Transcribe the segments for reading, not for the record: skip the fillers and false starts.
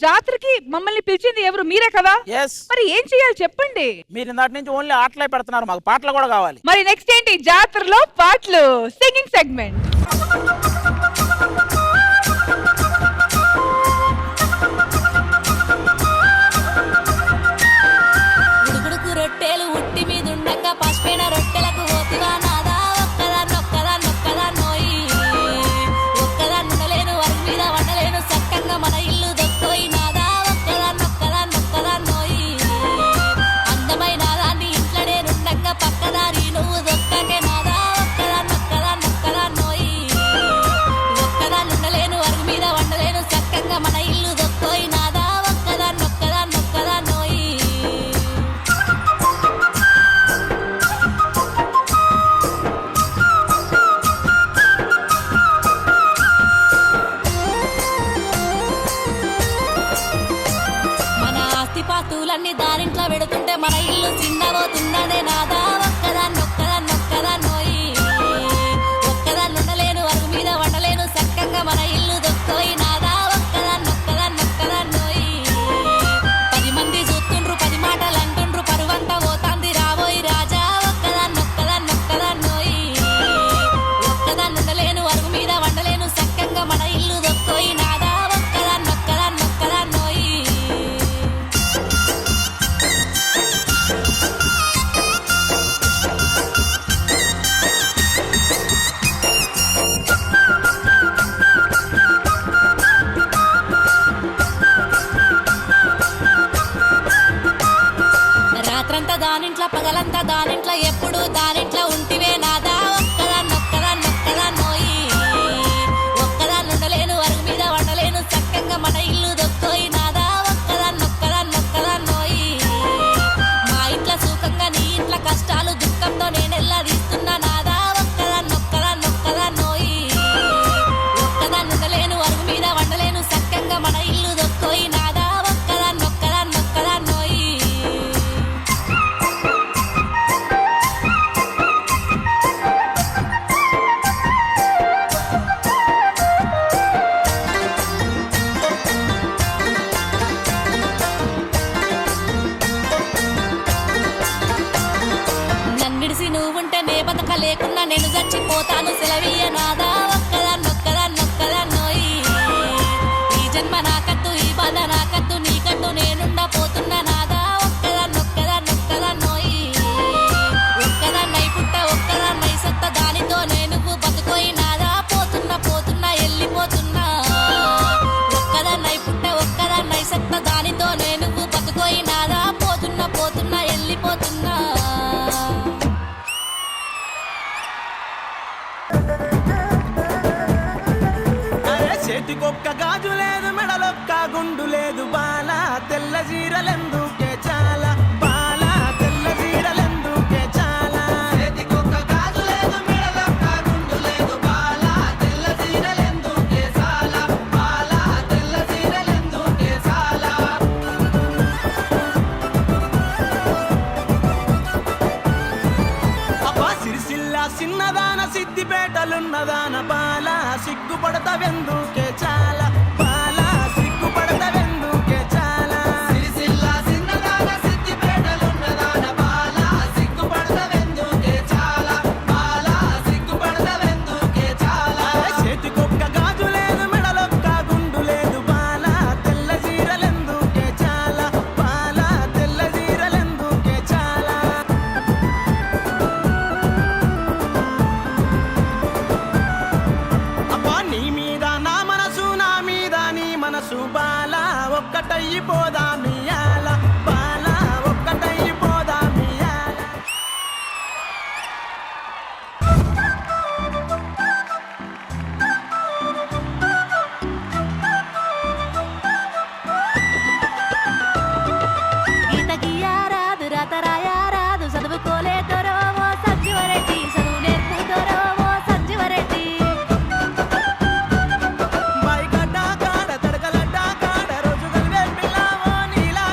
జాతరకి మమ్మల్ని పిలిచింది ఎవరు? మీరే కదా? మరి ఏం చేయాలి చెప్పండి. మీరు ఇందాటి నుంచి ఓన్లీ ఆటలే పెడుతున్నారు, మాకు పాటలు కూడా కావాలి. మరి నెక్స్ట్ ఏంటి? జాతరలో పాటలు, సింగింగ్ సెగ్మెంట్. ఉడుకుడుకు రొట్టెలు ఉట్టి మీద ఉండక పసిపోయిన రొట్టెలకు పోతుగా నాదా ఒక్కదా నోయి ఒక్కదాన్నుండలేను వరకు మీద వండలేను చక్కగా మన ఇల్లు దొక్కోయి నాదా ఒక్కదా నోయి అందమైన దాన్ని ఇంట్లోనే నుండక పక్కదారి నువ్వు దొక్కకే నాదా ఒక్కదా నోయి ఒక్కదాన్నుండలేను వరకు మీద వండలేను చక్కగా మన ఇల్లు దొక్కోయి నాదా ఒక్కదా నోయి. మన ఆస్తిపాస్తులన్నీ దారింట్లో పెడుతుంటే మన ఇల్లు చిన్నబోతుందనే నాదా ఒక్కదా నోయి ఒక్కదాన్నుండలేను వరకు మీద వండలేను చక్కగా మన ఇల్లు దొక్కోయి నాదా ఒక్కదా నోయి 10 మంది చూస్తుండ్రు 10 మాటలు అంటుండ్రు పరువంతా పోతాంది రాబోయి రాజా ఒక్కదా నోయి ఒక్కదాన్నుండలేను వరకు మీద వండలేను చక్కగా మన ఇల్లు దొక్కోయి నాదా ఒక్కదా నోయి. రాత్రంతా దానింట్లో పగలంతా దానింట్లో ఎప్పుడు దానింట్లో ఉంటివే నాదా ఒక్కదా నోయి ఒక్కదాన్నుండలేను వరకు మీద వండలేను చక్కగా మన ఇల్లు దొక్కోయి నాదా ఒక్కదా నోయి మా ఇంట్లో సుఖంగా నీ ఇంట్లో కష్టాలు దుఃఖంతో నేనెల్లా తీస్తున్నా నాదా ఒక్కదా నోయి ఒక్కదాన్నుండలేను వరకు మీద వండలేను చక్కగా మన ఇల్లు దొక్కోయి నాదా ఒక్కదా నోయి. నన్నిడిసి నువ్వుంటే నే బతక లేకున్నా నేను చచ్చిపోతాను సెలవీయ నాదా ఒక్కదా నోయి ఈ జన్మ నాకద్దు ఈ బాధ నాకద్దు నీకద్దు నేనుండపోతున్నా నాదా ఒక్కదా నోయి ఒక్కదాన్నై పుట్ట ఒక్కదాన్నై సత్త దానితో నేను బతుకోయి నాదా పోతున్నా వెళ్ళిపోతున్నా ఒక్కదాన్నై పుట్ట ఒక్కదాన్నై సత్త దానితో నేను బతుకోయి నాదా పోతున్నా వెళ్ళిపోతున్నా. చేతికొక్క గాజు లేదు, మెడలొక్క గుండు లేదు, బాల తెల్ల జీరలెందుకే చాలా, బాల తెల్ల జీరలెందుకే చాలా. చేతికొక్క గాజు లేదు, మెడలొక్క గుండు లేదు, బాల తెల్ల జీరలెందుకే చాలా, బాల తెల్ల జీరలెందుకే చాలా. అబ్బా సిరిసిల్ల సిన్నదాన సిద్దిపేటలున్నదాన బాల సిగ్గుపడతావెందుకే చాలా, బాల సిగ్గుపడతావెందుకే చాలా. సిరిసిల్ల సిన్నదాన సిద్దిపేటలున్నదాన బాల సిగ్గుపడతావెందుకే చాలా, బాల సిగ్గుపడతావెందుకే చాలా. చేతికొక్క గాజు లేదు, మెడలొక్క గుండు లేదు, బాల తెల్ల జీరలెందుకే చాలా, బాల తెల్ల జీరలెందుకే చాలా. అబ్బా నీ మీద నా మనసు, నా మీద నీ మనసు, బాల ఒక్కటైపోదా మియాల, బాల ఒక్కటైపోదా మియాల. గీత గీయారాదు రాత రాయారాదు చదువుకోలేదొరో ఓ సంజీవరెడ్డి చదువు నేర్పుదొరో ఓ సంజీవరెడ్డి బాయిగడ్డ కాడ తడకలడ్డ కాడ రోజు కలివే పిల్లవో నీలా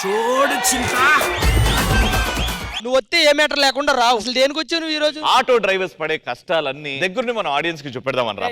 చూడు చింకా నువ్వు వస్తే ఏ మ్యాటర్ లేకుండా రావు. అసలు దేనికి వచ్చావు నువ్వు ఈ రోజు? ఆటో డ్రైవర్స్ పడే కష్టాలన్నీ దగ్గరని మన ఆడియన్స్ కి చూపెడదామని రా.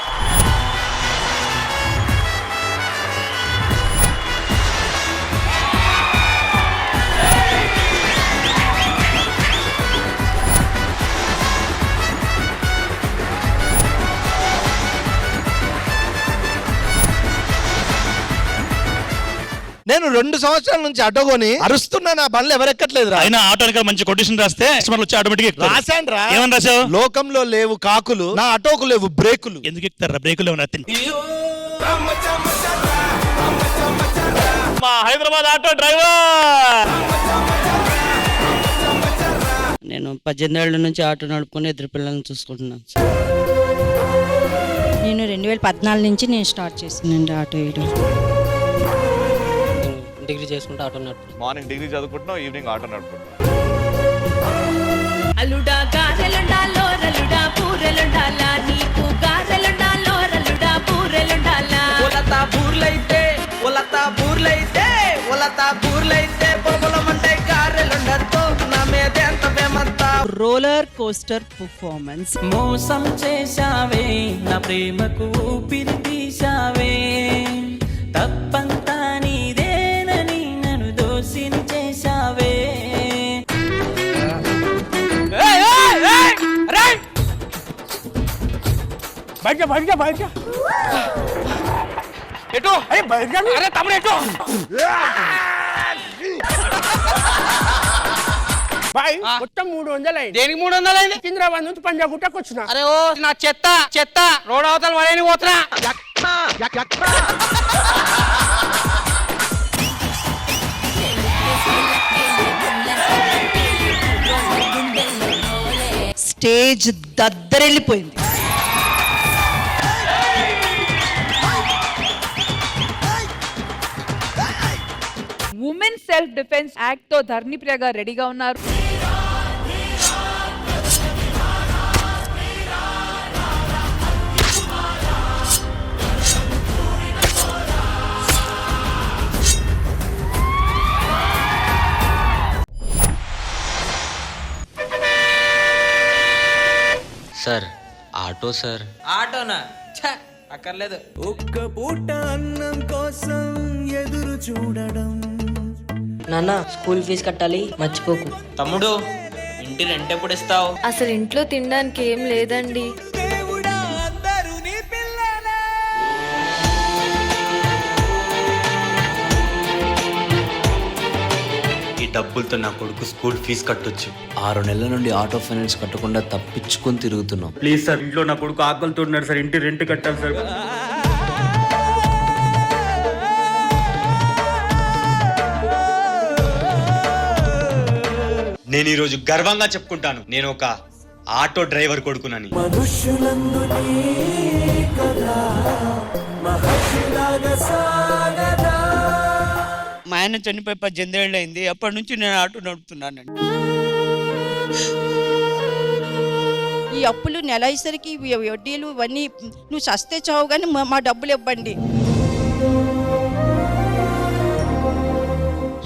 నేను 2 సంవత్సరాల నుంచి ఆటో కొని అరుస్తున్నా, నా బండ్లు ఎవరెక్కట్లేదు రా. అయినా ఆటో వెనకాల మంచి కొటేషన్ రాస్తే కస్టమర్లు వచ్చి ఆటోమేటిక్ రాశాను రా. ఏమని రాసావు? లోకంలో లేవు కాకులు, నా ఆటోకు లేవు బ్రేకులు. ఎందుకు ఎక్కుతారా? బ్రేకులు ఏమన్నా మా హైదరాబాద్ ఆటో డ్రైవర్ నేను 18 ఏళ్ల నుంచి ఆటో నడుపుకొని ఇద్దరు పిల్లల్ని చూసుకుంటున్నాను. నేను 2014 నుంచి నేను స్టార్ట్ చేసానండి ఆటో వేయడం. డిగ్రీ చేసుకుంటే ఆటో నడుపు. మార్నింగ్ డిగ్రీ చదువుకుంటున్నావు, ఈవినింగ్ ఆటో నడుపుకుంటున్నావు. అల్లుడా గారెలుండాలో రల్లుడా పూరెలుండాలా నీకు గారెలుండాలో రల్లుడా పూరెలుండాలా ఒలతా బూర్లైతే ఒలతా బూర్లైతే ఒలతా బూర్లైతే బొమ్మలమంటే గారెలుండతో నా మీద ఎంత బేమంతా. Roller coaster performance. మోసం చేశావే నా ప్రేమకు ఊపిరి తీశావే, తప్పంతా నీదేనని నన్ను దోషిని చేశావే. బయట బయట బయట ఎటు? అరే బయట అరే తమ్ముడు ఎటు? బాయ్ మొత్తం 300 అయింది. దేనికి 300 అయింది? సికింద్రాబాద్ నుంచి పంజాగుట్టకు వచ్చిన. అరే ఓ నా చెత్త రోడ్ అవతల వడేని పోతున్నా. స్టేజ్ దద్దరెళ్ళిపోయింది. ఉమెన్ సెల్ఫ్ డిఫెన్స్ యాక్ట్ తో ధర్నిప్రియ గారు రెడీగా ఉన్నారు. Sir auto sir. ఆటోనా? ఛ, అక్కర్లేదు. ఒక్క పూట అన్నం కోసం ఎదురు చూడడం. నాన్న స్కూల్ ఫీజు కట్టాలి మర్చిపోకు. తమ్ముడు ఇంటి రెంట్ ఎప్పుడు ఇస్తావు? అసలు ఇంట్లో తినడానికి ఏం లేదండి. దేవుడా అందరూ నీ పిల్లలే. ఈ డబ్బులతో నా కొడుకు స్కూల్ ఫీజు కట్టొచ్చు. 6 నెలల నుండి ఆటో ఫైనాన్స్ కట్టకుండా తప్పించుకొని తిరుగుతున్నాం. ప్లీజ్ సార్, ఇంట్లో నా కొడుకు ఆకలితో ఉన్నాడు సార్, ఇంటి రెంట్ కట్టాలి సార్. నేను ఈరోజు గర్వంగా చెప్పుకుంటాను, నేను ఒక ఆటో డ్రైవర్ కొడుకునని. మనుషులందు కదా మహర్షిలాగా సాగదా. మా ఆయన చనిపోయి 18 ఏళ్ళు అయింది. అప్పటి నుంచి నేను ఆటో నడుపుతున్నానండి. ఈ అప్పులు నెల అయ్యేసరికి వడ్డీలు ఇవన్నీ నువ్వు సస్తే చావు కానీ మా డబ్బులు ఇవ్వండి.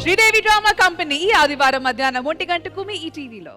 శ్రీదేవి డ్రామా కంపెనీ ఈ ఆదివారం మధ్యాహ్నం 1 గంటకు మీ ఈ టీవీలో.